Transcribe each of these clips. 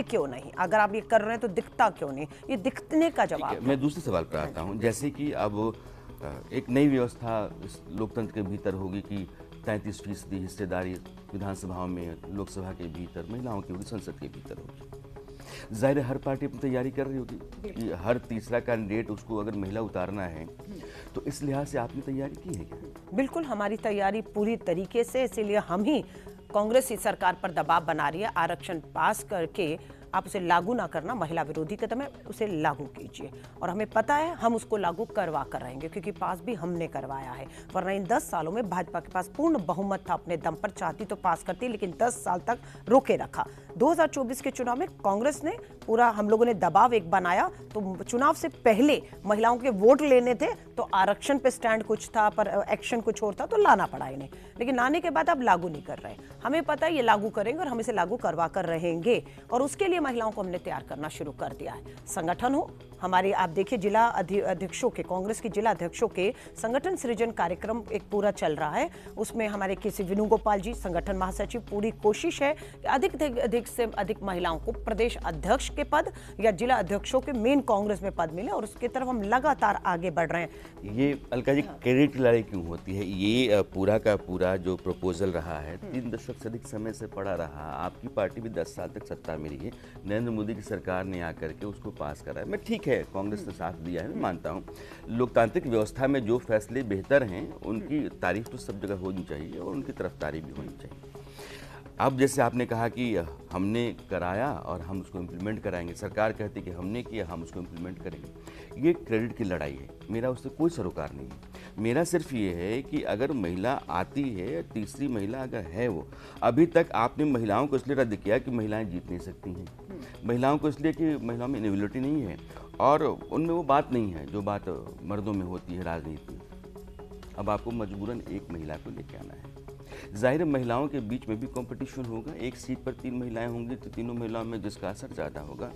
क्यों नहीं? अगर आप ये कर रहे हैं तो दिखता क्यों नहीं? ये दिखने का जवाब मैं दूसरे सवाल पर आता हूँ। जैसे कि अब एक नई व्यवस्था इस लोकतंत्र के भीतर होगी कि 33% हिस्सेदारी विधानसभाओं में, लोकसभा के भीतर महिलाओं की होगी, संसद के भीतर होगी। जाहिर है हर पार्टी अपनी तैयारी कर रही होगी कि हर तीसरा कैंडिडेट उसको अगर महिला उतारना है, तो इस लिहाज से आपने तैयारी की है क्या? बिल्कुल, हमारी तैयारी पूरी तरीके से, इसीलिए हम ही कांग्रेस ही सरकार पर दबाव बना रही है। आरक्षण पास करके आप उसे लागू ना करना महिला विरोधी कदम है, उसे लागू कीजिए। और हमें पता है हम उसको लागू करवा कर रहेंगे, क्योंकि पास भी हमने करवाया है। वरना इन 10 सालों में भाजपा के पास पूर्ण बहुमत था, अपने दम पर चाहती तो पास करती, लेकिन 10 साल तक रोके रखा। 2024 के चुनाव में कांग्रेस ने पूरा, हम लोगों ने दबाव एक बनाया, तो चुनाव से पहले महिलाओं के वोट लेने थे, तो आरक्षण पे स्टैंड कुछ था, पर एक्शन कुछ और था, तो लाना पड़ा इन्हें। लेकिन लाने के बाद अब लागू नहीं कर रहे। हमें पता है ये लागू करेंगे और हम इसे लागू करवा कर रहेंगे, और उसके लिए महिलाओं को हमने तैयार करना शुरू कर दिया है। संगठन हो हमारे, आप देखिए जिला अध्यक्षों के, कांग्रेस के जिला अध्यक्षों के संगठन सृजन कार्यक्रम एक पूरा चल रहा है। उसमें हमारे किसी वेणुगोपाल जी, संगठन महासचिव, पूरी कोशिश है कि अधिक से अधिक महिलाओं को प्रदेश अध्यक्ष के पद या जिला अध्यक्षों के मेन कांग्रेस में पद मिले, और उसकी तरफ हम लगातार आगे बढ़ रहे हैं। ये अलका जी, क्रेडिट की लड़ाई क्यों होती है? ये पूरा का पूरा जो प्रपोजल रहा है 3 दशक से अधिक समय से पड़ा रहा। आपकी पार्टी भी 10 साल तक सत्ता में रही है, नरेंद्र मोदी की सरकार ने आकर के उसको पास करा है। मैं ठीक है, कांग्रेस ने साथ दिया है, मैं मानता हूँ। लोकतांत्रिक व्यवस्था में जो फैसले बेहतर हैं उनकी तारीफ तो सब जगह होनी चाहिए और उनकी तरफदारी भी होनी चाहिए। अब जैसे आपने कहा कि हमने कराया और हम उसको इम्प्लीमेंट कराएंगे, सरकार कहती है कि हमने किया, हम उसको इम्प्लीमेंट करेंगे। ये क्रेडिट की लड़ाई है, मेरा उससे कोई सरोकार नहीं है। मेरा सिर्फ ये है कि अगर महिला आती है, तीसरी महिला अगर है वो, अभी तक आपने महिलाओं को इसलिए रद्द किया कि महिलाएं जीत नहीं सकती हैं, महिलाओं को इसलिए कि महिलाओं में इनेबिलिटी नहीं है, और उनमें वो बात नहीं है जो बात मर्दों में होती है राजनीति में। अब आपको मजबूरन एक महिला को लेके आना है। जाहिर है महिलाओं के बीच में भी कंपटीशन होगा। एक सीट पर 3 महिलाएं होंगी तो तीनों महिलाओं में जिसका असर ज़्यादा होगा,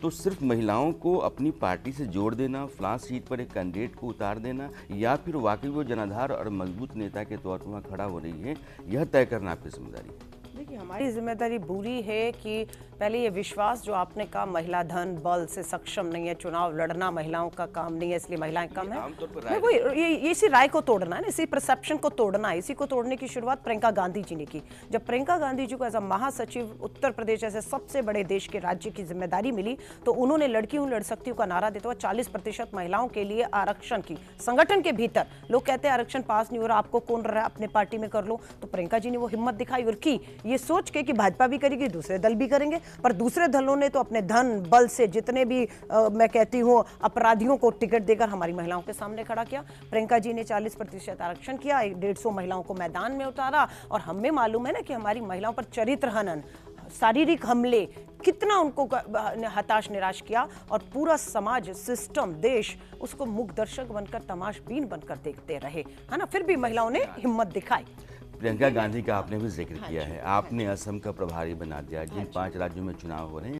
तो सिर्फ महिलाओं को अपनी पार्टी से जोड़ देना, फ्लास सीट पर एक कैंडिडेट को उतार देना, या फिर वाकई वो जनाधार और मजबूत नेता के तौर पर वहाँ खड़ा हो रही है, यह तय करना आपकी जिम्मेदारी है। देखिए, हमारी जिम्मेदारी बुरी है कि पहले ये विश्वास जो आपने कहा, महिला धन बल से सक्षम नहीं है, चुनाव लड़ना महिलाओं का काम नहीं है, इसलिए महिलाएं कम है। देखो, ये इसी राय को तोड़ना है ना, इसी परसेप्शन को तोड़ना है। इसी को तोड़ने की शुरुआत प्रियंका गांधी जी ने की। जब प्रियंका गांधी जी को एज अ महासचिव उत्तर प्रदेश जैसे सबसे बड़े देश के राज्य की जिम्मेदारी मिली, तो उन्होंने लड़की हूं लड़ सकती हूं का नारा देते हुए 40% महिलाओं के लिए आरक्षण की। संगठन के भीतर लोग कहते हैं आरक्षण पास नहीं हो रहा, आपको कौन रहा है, अपने पार्टी में कर लो। तो प्रियंका जी ने वो हिम्मत दिखाई और की, ये सोच के कि भाजपा भी करेगी, दूसरे दल भी करेंगे। पर दूसरे दलों ने तो अपने धन बल से जितने भी मैं कहती हूँ अपराधियों को टिकट देकर हमारी महिलाओं के सामने खड़ा किया। प्रियंका जी ने 40% आरक्षण किया, 150 महिलाओं को मैदान में उतारा। और हमें मालूम है ना कि हमारी महिलाओं पर चरित्र हनन, शारीरिक हमले कितना उनको हताश निराश किया, और पूरा समाज, सिस्टम, देश उसको मूक दर्शक बनकर, तमाशबीन बनकर देखते रहे, है ना। फिर भी महिलाओं ने हिम्मत दिखाई। प्रियंका गांधी का आपने भी जिक्र किया है। आपने असम का प्रभारी बना दिया, जिन 5 राज्यों में चुनाव हो रहे हैं।